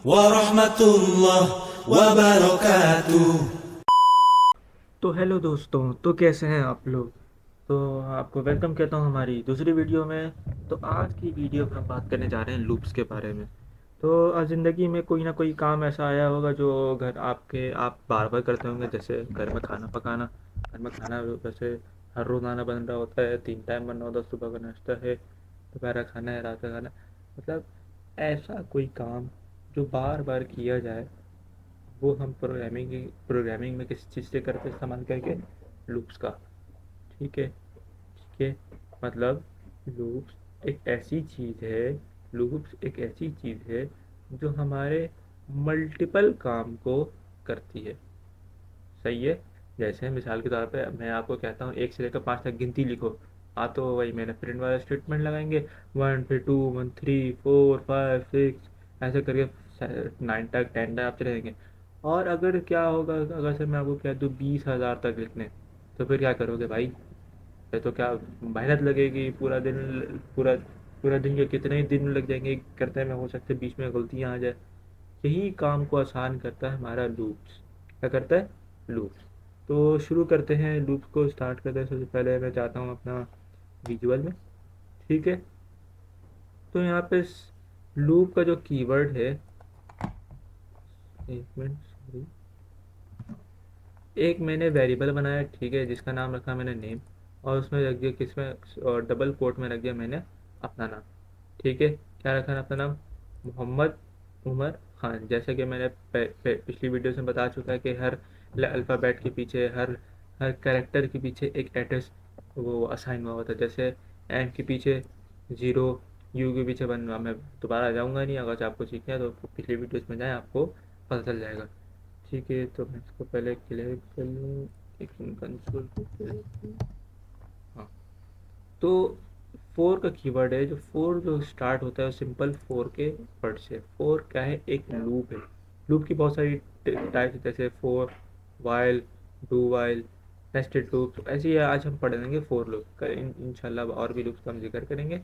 व रहमतुल्लाह व बरकातुह। तो हेलो दोस्तों, तो कैसे हैं आप लोग। तो आपको वेलकम कहता हूं हमारी दूसरी वीडियो में। तो आज की वीडियो में हम बात करने जा रहे हैं लूप्स के बारे में। तो आज ज़िंदगी में कोई ना कोई काम ऐसा आया होगा जो घर आपके आप बार बार करते होंगे, जैसे घर में खाना पकाना। घर में खाना वैसे हर रोज़ाना बन रहा होता है, 3 टाइम बन रहा होता है, सुबह का नाश्ता है, दोपहर का खाना है, रात का खाना। मतलब ऐसा कोई काम जो बार बार किया जाए, वो हम प्रोग्रामिंग में किसी चीज़ से करते इस्तेमाल करके लूप्स का। ठीक है, ठीक है। मतलब लूप्स एक ऐसी चीज़ है लूप्स एक ऐसी चीज़ है जो हमारे मल्टीपल काम को करती है। सही है। जैसे मिसाल के तौर पे मैं आपको कहता हूँ 1 से लेकर 5 तक गिनती लिखो। आप तो वही मैंने प्रिंट वाला स्टेटमेंट लगाएंगे, 1 फिर 2 1 3 4 5 6 ऐसे करके 9 तक 10 तक आप चले जाएंगे। और अगर क्या होगा, अगर से मैं आपको कह दूँ 20,000 तक लिखने, तो फिर क्या करोगे भाई। फिर तो क्या मेहनत लगेगी, पूरा दिन, पूरा पूरा दिन के कितने ही दिन लग जाएंगे करते में, हो सकता है बीच में गलतियाँ आ जाए। यही काम को आसान करता है हमारा लूप्स। क्या करता है? लूप्स। तो शुरू करते हैं, लूप्स को स्टार्ट करते हैं। सबसे पहले मैं चाहता हूँ अपना विजुअल में। ठीक है। तो यहाँ पे लूप का जो कीवर्ड है, एक मिनट सॉरी, एक मैंने वेरिएबल बनाया, ठीक है, जिसका नाम रखा मैंने नेम। और उसमें रख दिया किसमें, और डबल कोट में रख दिया मैंने अपना नाम। ठीक है। क्या रखा है अपना नाम? मोहम्मद उमर खान। जैसे कि मैंने पिछली वीडियो में बता चुका है कि हर अल्फ़ाबेट के पीछे, हर हर कैरेक्टर के पीछे एक एड्रेस वो असाइन हुआ होता है। जैसे एम के पीछे 0, यू के पीछे 1। मैं दोबारा जाऊँगा नहीं, अगर आपको सीखना है तो पिछली वीडियोज़ में जाएँ, आपको पता चल जाएगा। ठीक है, तो मैं इसको पहले क्लियर कर लूँ। एक कंसोल को clear- हाँ। तो फोर का कीवर्ड है, जो फोर जो स्टार्ट होता है सिंपल फोर के वर्ड से। फोर क्या है? एक लूप है। लूप की बहुत सारी टाइप्स, जैसे four, while, do while, nested loop. तो ऐसे ही आज हम पढ़ेंगे फोर लूप का, इंशाल्लाह और भी लूप्स का हम जिक्र करेंगे।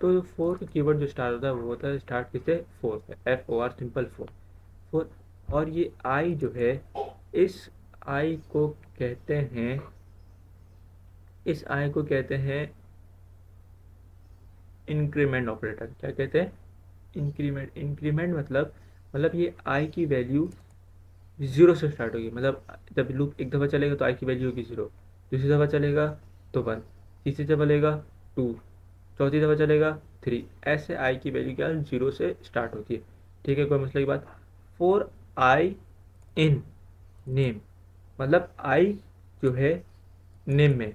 तो फोर का कीवर्ड जो स्टार्ट होता है वो होता है, स्टार्ट किससे? फोर से, FOR, सिंपल फोर। फोर। और ये आई जो है, इस आई को कहते हैं इस आई को कहते हैं इंक्रीमेंट ऑपरेटर। क्या कहते हैं? इंक्रीमेंट। इंक्रीमेंट मतलब ये आई की वैल्यू 0 से स्टार्ट होगी। मतलब जब लूप एक दफ़ा चलेगा तो आई की वैल्यू होगी 0, दूसरी दफ़ा चलेगा तो 1, तीसरी दफ़ा चलेगा 2, चौथी दफ़ा चलेगा 3। ऐसे आई की वैल्यू क्या 0 से स्टार्ट होती है। ठीक है, कोई मसले की बात। फोर आई इन नेम, मतलब आई जो है नेम में,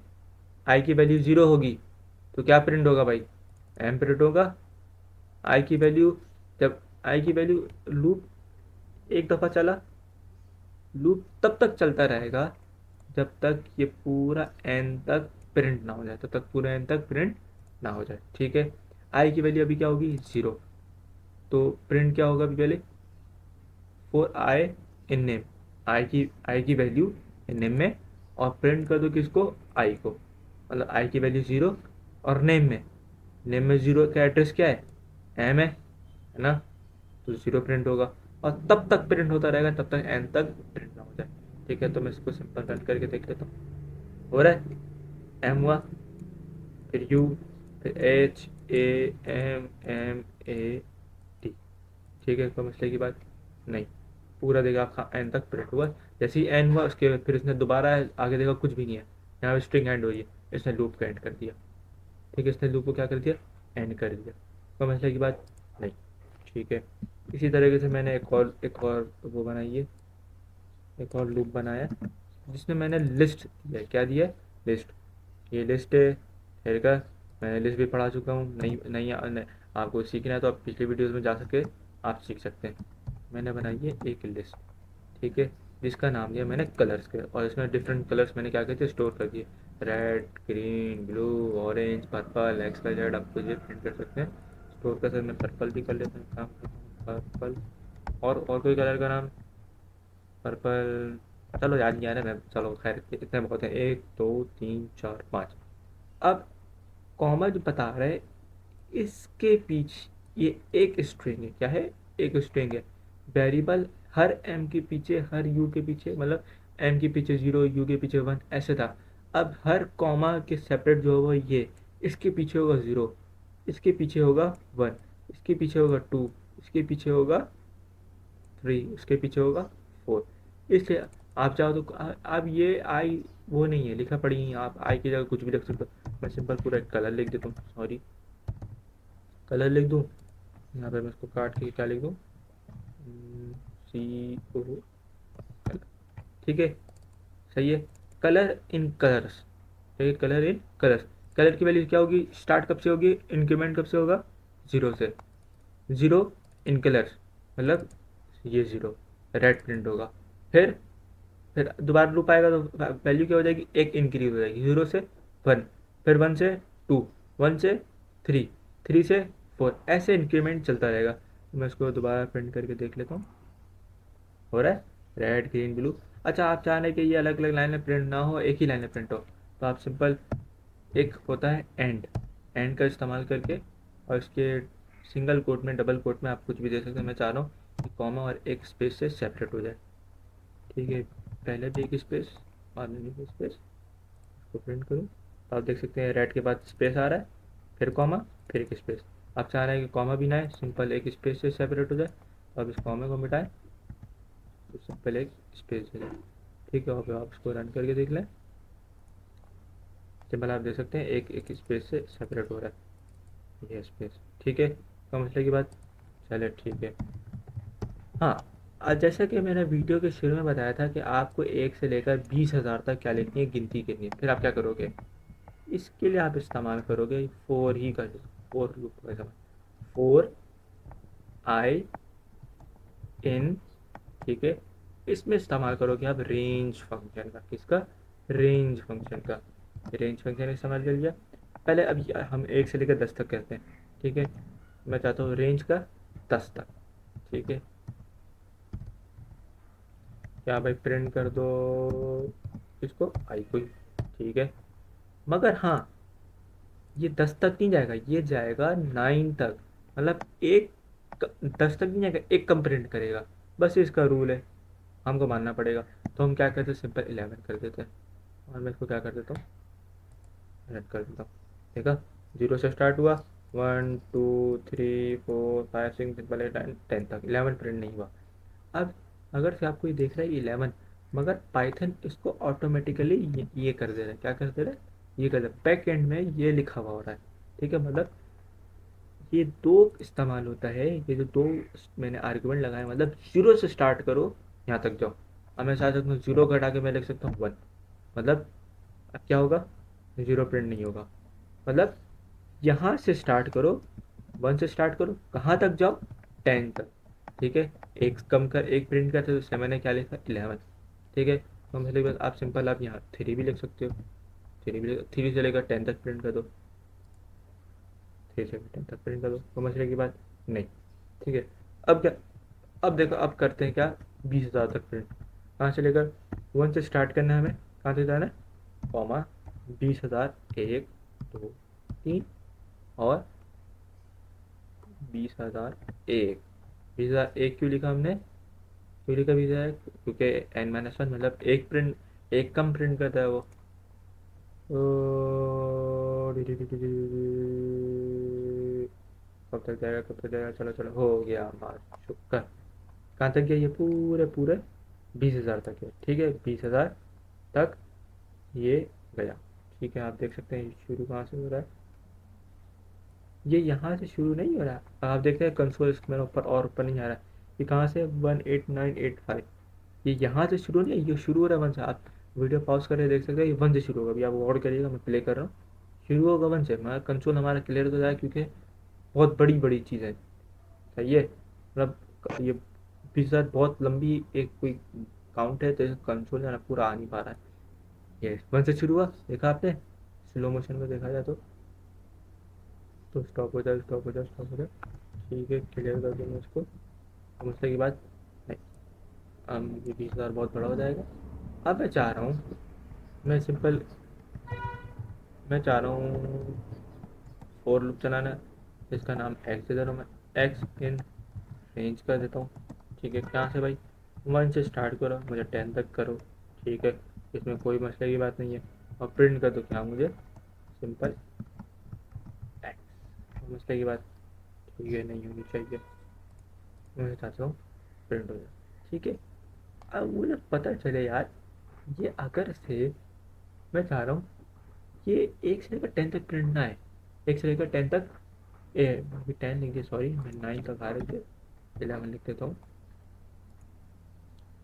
आई की वैल्यू 0 होगी तो क्या प्रिंट होगा भाई? एम प्रिंट होगा। आई की वैल्यू, जब आई की वैल्यू, लूप एक दफ़ा चला, लूप तब तक चलता रहेगा जब तक ये पूरा एन तक प्रिंट ना हो जाए, तब तक पूरा एन तक प्रिंट ना हो जाए। ठीक है। आई की वैल्यू अभी क्या होगी? 0। तो प्रिंट क्या होगा अभी पहले? फॉर आई इन नेम, आई की वैल्यू इन नेम में, और प्रिंट कर दो किसको? आई को। मतलब आई की वैल्यू 0, और नेम में 0 का एड्रेस क्या है? एम है ना। तो 0 प्रिंट होगा, और तब तक प्रिंट होता रहेगा तब तक एन तक प्रिंट ना हो जाए। ठीक है, तो मैं इसको सिंपल रन करके देख लेता हूँ। हो रहा है? एम हुआ, फिर यू, फिर HAMMAD। ठीक है, कोई मसले की बात नहीं। पूरा देखा आपका एन तक प्रिंट हुआ। जैसे ही एन हुआ उसके फिर इसने दोबारा आगे देखा कुछ भी नहीं है, यहाँ पे स्ट्रिंग एंड हुई है, इसने लूप का एंड कर दिया। ठीक है, इसने लूप को क्या कर दिया? एंड कर दिया। कोई मसले की बात नहीं। ठीक है। इसी तरीके से मैंने एक और वो बनाई है, एक और लूप बनाया जिसमें मैंने लिस्ट दिया। क्या दिया? लिस्ट। ये लिस्ट है, फिर का मैंने लिस्ट भी पढ़ा चुका हूँ। नहीं नहीं, आपको सीखना है तो आप पिछले वीडियोस में जा सके, आप सीख सकते हैं। मैंने बनाई है एक लिस्ट, ठीक है, जिसका नाम दिया मैंने कलर्स के, और इसमें डिफरेंट कलर्स मैंने क्या कहते हैं स्टोर कर दिए। Red, green, blue, orange, purple, XYZ, आप कुछ भी प्रिंट कर सकते हैं। स्टोर का सर मैं पर्पल भी कर लेता हूँ, काम करता हूँ पर्पल। और कोई कलर का नाम? पर्पल, चलो याद नहीं आ रहा मैं, चलो खैर इतने बहुत है, 1 2 3 4 5। अब कॉमा जो बता रहे हैं, इसके पीछे ये एक स्ट्रिंग है। क्या है? एक स्ट्रिंग है वेरिएबल हर एम के पीछे, हर यू के पीछे, मतलब एम के पीछे 0, यू के पीछे 1, ऐसे था। अब हर कॉमा के सेपरेट जो होगा ये, इसके पीछे होगा 0, इसके पीछे होगा 1, इसके पीछे होगा 2, इसके पीछे होगा 3, इसके पीछे होगा 4। इसलिए आप चाहो तो अब ये आई वो नहीं है, लिखा पड़ी, आप आई की जगह कुछ भी रख सकते हो। मैं सिंपल पूरा एक कलर लिख देता हूँ, सॉरी कलर लिख दूँ। यहाँ पे मैं इसको काट के क्या लिख दूँ, सी ओ, ठीक है, सही है। कलर इन कलर्स, ठीक है, कलर इन कलर्स। कलर की वैल्यू क्या होगी, स्टार्ट कब से होगी, इंक्रीमेंट कब से होगा, 0 से। 0 इन कलर्स मतलब ये 0 रेड प्रिंट होगा। फिर दोबारा लूप आएगा तो वैल्यू क्या हो जाएगी, एक इंक्रीज हो जाएगी 0 से 1, फिर 1 से 2, 1 से 3, 3 से 4, ऐसे इंक्रीमेंट चलता रहेगा। तो मैं इसको दोबारा प्रिंट करके देख लेता हूँ, हो रहा है रेड ग्रीन ब्लू। अच्छा, आप चाह रहे हैं कि ये अलग अलग लाइन में प्रिंट ना हो, एक ही लाइन में प्रिंट हो, तो आप सिंपल, एक होता है एंड, एंड का इस्तेमाल करके, और इसके सिंगल कोट में, डबल कोट में आप कुछ भी दे सकते हैं। मैं चाह रहा हूँ कि कॉमा और एक स्पेस से सेपरेट हो जाए, ठीक है, पहले भी एक स्पेस, बाद में भी एक स्पेस, इसको प्रिंट करूँ तो आप देख सकते हैं रेड के बाद स्पेस आ रहा है, फिर कॉमा, फिर एक स्पेस। आप चाह रहे हैं कि कॉमा भी ना आए, सिंपल एक स्पेस से सेपरेट हो जाए, तो आप इस कॉमे को मिटाएं, तो सिंपल एक स्पेस दे दें, ठीक है। और आप इसको रन करके देख लें, सिंपल आप देख सकते हैं एक एक स्पेस से सेपरेट हो रहा है ये स्पेस, ठीक है, समझने की बात। चलिए ठीक है। हाँ, जैसा कि मैंने वीडियो के शुरू में बताया था कि आपको 1 से लेकर 20,000 तक क्या लिखनी है, गिनती करनी है। फिर आप क्या करोगे, इसके लिए आप इस्तेमाल करोगे फोर ही का, फोर लूप का इस्तेमाल, फोर आई इन, ठीक है। इसमें इस्तेमाल करोगे आप रेंज फंक्शन का, किसका, रेंज फंक्शन का। रेंज फंक्शन इस्तेमाल कर लिया। पहले अब हम 1 से लेकर 10 तक कहते हैं, ठीक है। मैं चाहता हूँ रेंज का 10 तक, ठीक है। क्या भाई, प्रिंट कर दो इसको, आई को ही, ठीक है। मगर हाँ, ये 10 तक नहीं जाएगा, ये जाएगा 9 तक, मतलब एक 10 तक नहीं जाएगा, एक कम प्रिंट करेगा, बस इसका रूल है, हमको मानना पड़ेगा। तो हम क्या करते हैं, सिंपल 11 कर देते हैं, और मैं इसको क्या कर देता हूँ, रन कर देता हूँ, देखा, 0 से स्टार्ट हुआ, 1 2 3 4 5 6 सिंपल 10 तक, 11 प्रिंट नहीं हुआ। अब अगर से आपको ये देख रहा है 11, मगर पाइथन इसको ऑटोमेटिकली ये कर दे रहा है, क्या कर दे रहा है, ये कर दे रहा है, बैक एंड में ये लिखा हुआ हो रहा है, ठीक है। मतलब ये दो इस्तेमाल होता है, ये जो दो मैंने आर्गुमेंट लगाए, मतलब 0 से स्टार्ट करो, यहाँ तक जाओ। अब मैं चाह सकता हूँ 0 घटा के मैं लिख सकता हूँ 1, मतलब अब क्या होगा, 0 प्रिंट नहीं होगा। मतलब यहाँ से स्टार्ट करो, 1 से स्टार्ट करो, कहाँ तक जाओ, 10 तक, ठीक है। एक कम कर, एक प्रिंट करते तो इसलिए मैंने क्या लिखा, 11, ठीक है। तो मतलब बस आप सिंपल आप यहाँ 3 भी लिख सकते हो, 3 से लेकर 10 तक प्रिंट कर दो, 3 से 10 तक प्रिंट कर दो, समझने की बात नहीं, ठीक है। अब क्या, अब देखो, अब करते हैं क्या, 20,000 तक प्रिंट, कहाँ से लेकर, 1 से स्टार्ट करना है हमें, कहाँ से जाना है, कॉमा 20,000, 1 2 3, और 20,001, 20,001 क्यों लिखा हमने, क्यों लिखा 20,000, क्योंकि n-1 मतलब एक प्रिंट, एक कम प्रिंट करता है वो। कब तक जाएगा, कब तक जाएगा, चलो चलो हो गया हमारा शुक्र। कहाँ तक गया, ये पूरे पूरे 20,000 तक है, ठीक है, 20,000 तक ये गया, ठीक है। आप देख सकते हैं शुरू कहाँ से हो रहा है, ये यहाँ से शुरू नहीं हो रहा, आप देखते हैं कंसोल मेरे ऊपर, और ऊपर नहीं आ रहा है, ये कहाँ से 18985, ये यहाँ से शुरू नहीं है, ये शुरू हो रहा है 1 से। आप वीडियो पॉज करके देख सकते हैं, ये 1 से शुरू होगा, अभी आप गौर करिएगा, मैं प्ले कर रहा हूँ, शुरू होगा 1 से, हमारा कंसोल हमारा क्लियर तो जाए, क्योंकि बहुत बड़ी बड़ी चीज़ है, सही है। मतलब ये 20,000 बहुत लंबी एक कोई काउंट है, तो कंसोल है ना पूरा आ नहीं पा रहा है। ये 1 से शुरू हुआ, देखा आपने, स्लो मोशन में देखा जाए तो स्टॉप हो जाए, स्टॉप हो जाए, स्टॉप हो जाए, ठीक है, क्लियर कर दूँगा इसको, समझने की बात नहीं। ये 20,000 बहुत बड़ा हो जाएगा। अब मैं चाह रहा हूँ, मैं सिंपल, मैं चाह रहा हूँ फोर लूप चलाना, इसका नाम एक्स दे दे रहा हूँ मैं, एक्स इन रेंज कर देता हूँ, ठीक है, कहाँ से भाई, 1 से स्टार्ट करो, मुझे 10 तक करो, ठीक है, इसमें कोई मसले की बात नहीं है। और प्रिंट कर दो क्या, मुझे सिंपल एक्स, मसले की बात ठीक है नहीं होनी चाहिए, मैं चाहता हूँ प्रिंट हो जाए, ठीक है। अब मुझे पता चले यार, ये अगर से मैं चाह रहा हूँ ये 1 से लेकर 10 तक प्रिंट ना है, 1 से लेकर 10 तक, ए अभी 10 लिख दिया, सॉरी मैं 9 तक आ रहे थे, 11 लिख देता हूँ।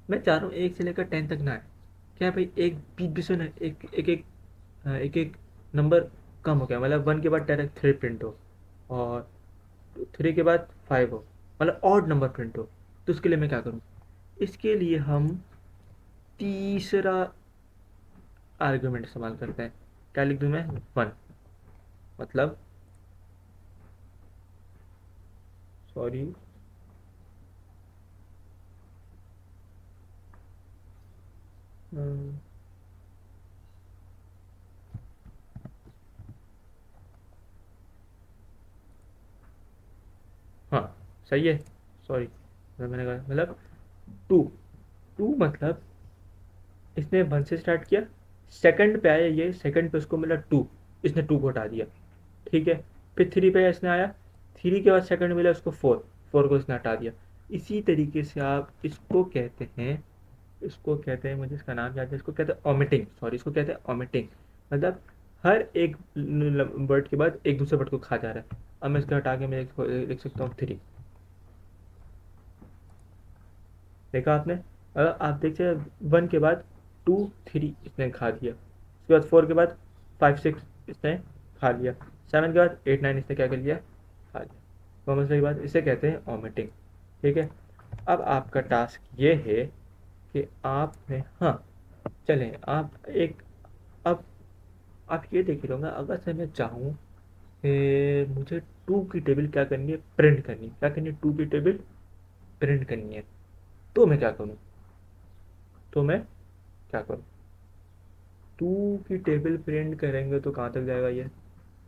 मैं चाह रहा हूँ 1 से लेकर 10 तक ना है, क्या भाई, एक बीच बीच में ना एक एक नंबर कम हो गया, मतलब 1 के बाद डायरेक्ट 3 प्रिंट हो, और 3 के बाद 5 हो, मतलब ऑड नंबर प्रिंट हो। तो उसके लिए मैं क्या करूँ, इसके लिए हम तीसरा आर्गुमेंट इस्तेमाल करते हैं। क्या लिख दूँ मैं, 1, मतलब सॉरी, हाँ सही है, सॉरी, मैंने कहा मतलब 2, 2 मतलब इसने 1 से स्टार्ट किया, सेकंड पे आया, ये सेकंड पे उसको मिला 2, इसने 2 को हटा दिया, ठीक है। फिर 3 पे इसने आया, 3 के बाद सेकंड मिला उसको 4, 4 को इसने हटा दिया। इसी तरीके से आप इसको कहते हैं, मुझे इसका नाम याद है, इसको कहते हैं ओमिटिंग, सॉरी इसको कहते हैं ओमिटिंग, मतलब हर एक वर्ड के बाद एक दूसरे वर्ड को खा जा रहा है। अब मैं इसको हटा के मैं लिख सकता हूँ 3, देखा आपने, अगर आप देखते 1 के बाद 2 3 इसने खा दिया, उसके बाद 4 के बाद 5 6 इसने खा लिया, 7 के बाद 8 9 इसने क्या कर लिया, खा लिया। तो मतलब की बात, इसे कहते हैं ओमिटिंग, ठीक है। अब आपका टास्क ये है कि आपने, हाँ चलें आप एक, अब आप ये देख लूँगा, अगर से मैं चाहूँ कि मुझे 2 की टेबल क्या करनी है, प्रिंट करनी है, क्या करनी है, 2 की टेबल प्रिंट करनी है, तो मैं क्या करूँ, तो मैं क्या करूँ, 2 की टेबल प्रिंट करेंगे तो कहाँ तक जाएगा ये,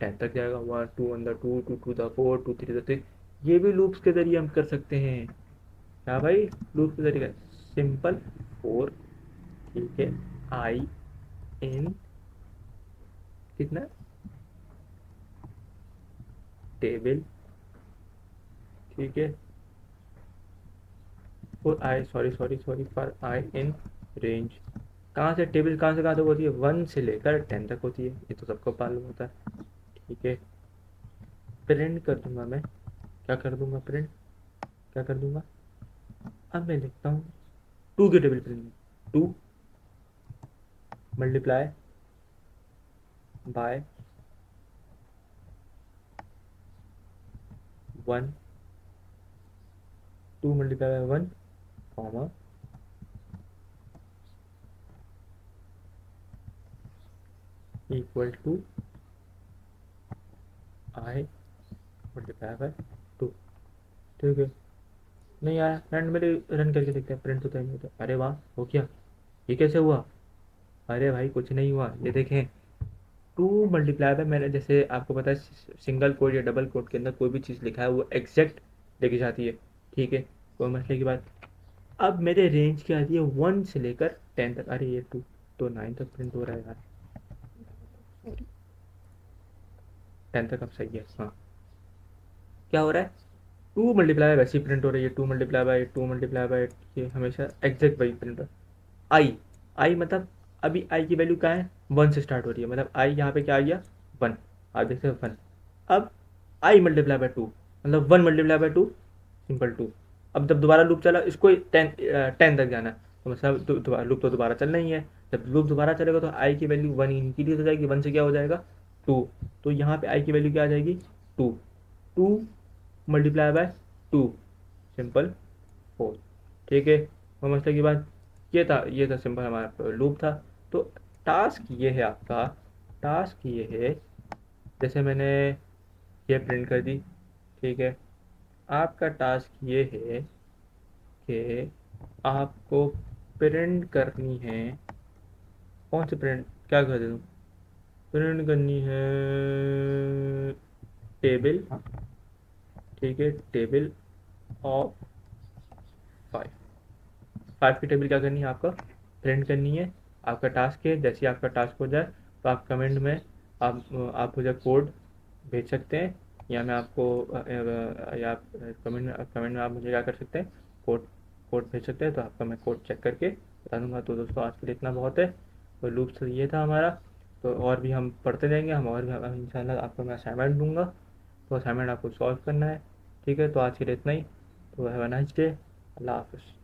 10 तक जाएगा, 1 2 अंदर 2 2 2 द 4 2 3 द 3, ये भी लूप्स के जरिए हम कर सकते हैं, क्या भाई, लूप के जरिए, सिंपल 4, ठीक है, आई इन कितना, टेबल, ठीक है, for I, sorry sorry sorry, for I in range, कहाँ से टेबल, कहाँ तक होती है, 1 से लेकर 10 तक होती है, ये तो सबको मालूम होता है, ठीक है। प्रिंट कर दूंगा मैं, क्या कर दूंगा प्रिंट, क्या कर दूंगा, अब मैं लिखता हूँ 2 की table print, 2 multiply by 1, 2 multiply by 1 comma equal to i multiply by 2, ठीक है। नहीं आया, रन मेरे, रन करके देखते हैं, प्रिंट होता है नहीं होता, अरे वाह हो गया, ये कैसे हुआ, अरे भाई कुछ नहीं हुआ, ये देखें, 2 मल्टीप्लाई बाय, मैंने जैसे आपको पता है सिंगल कोड या डबल कोड के अंदर कोई भी चीज़ लिखा है वो एग्जैक्ट लेके जाती है, ठीक है, कोई मसले की बात। अब मेरे रेंज क्या आती है, 1 से लेकर 10 तक, अरे ये 2 तो 9 तक प्रिंट हो रहा है यार, 10 तक अब सही है, हाँ क्या हो रहा है, 2 मल्टीप्लाई बाय वैसे ही प्रिंट हो रही है, 2 मल्टीप्लाई बाय 2 मल्टीप्लाई बाय, ये हमेशा एग्जैक्ट वही प्रिंट हो, आई, आई मतलब अभी आई की वैल्यू क्या है, 1 से स्टार्ट हो रही है, मतलब आई यहाँ पे क्या आ गया, 1, आप देखते हैं 1, अब आई मल्टीप्लाई बाय 2, मतलब 1 मल्टीप्लाई बाय 2 सिंपल 2, अब जब दोबारा लूप चला इसको 10 तक जाना है, तो मतलब लूप तो दोबारा चलना ही है, जब लूप दोबारा चलेगा तो आई की वैल्यू 1 इंक्रीज हो जाएगी, 1 से क्या हो जाएगा 2, तो यहाँ पे आई की वैल्यू क्या आ जाएगी 2, 2 मल्टीप्लाई बाय 2 सिंपल 4, ठीक है। समझते की बात, ये था सिंपल हमारा लूप था। तो टास्क ये है आपका, टास्क ये है, जैसे मैंने ये प्रिंट कर दी, ठीक है, आपका टास्क ये है कि आपको प्रिंट करनी है, कौन सी प्रिंट, क्या कर दूँ, प्रिंट करनी है टेबल, ठीक है, टेबल ऑफ फाइव की टेबल क्या करनी है आपको, प्रिंट करनी है। आपका टास्क है, जैसे ही आपका टास्क हो जाए तो आप कमेंट में आप मुझे कोड भेज सकते हैं, या मैं आपको या कमेंट में आप मुझे क्या कर सकते हैं, कोड कोड भेज सकते हैं, तो आपका मैं कोड चेक करके बता दूंगा। तो दोस्तों आज के लिए इतना बहुत है। तो लूप्स ये था हमारा। तो और भी हम पढ़ते जाएंगे, हम और भी इंशाल्लाह आपको मैं असाइनमेंट दूंगा, तो असाइनमेंट आपको सॉल्व करना है। ठीक है, तो आज के लिए इतना ही। तो हैव अ नाइस डे। अल्लाह हाफ़िज़।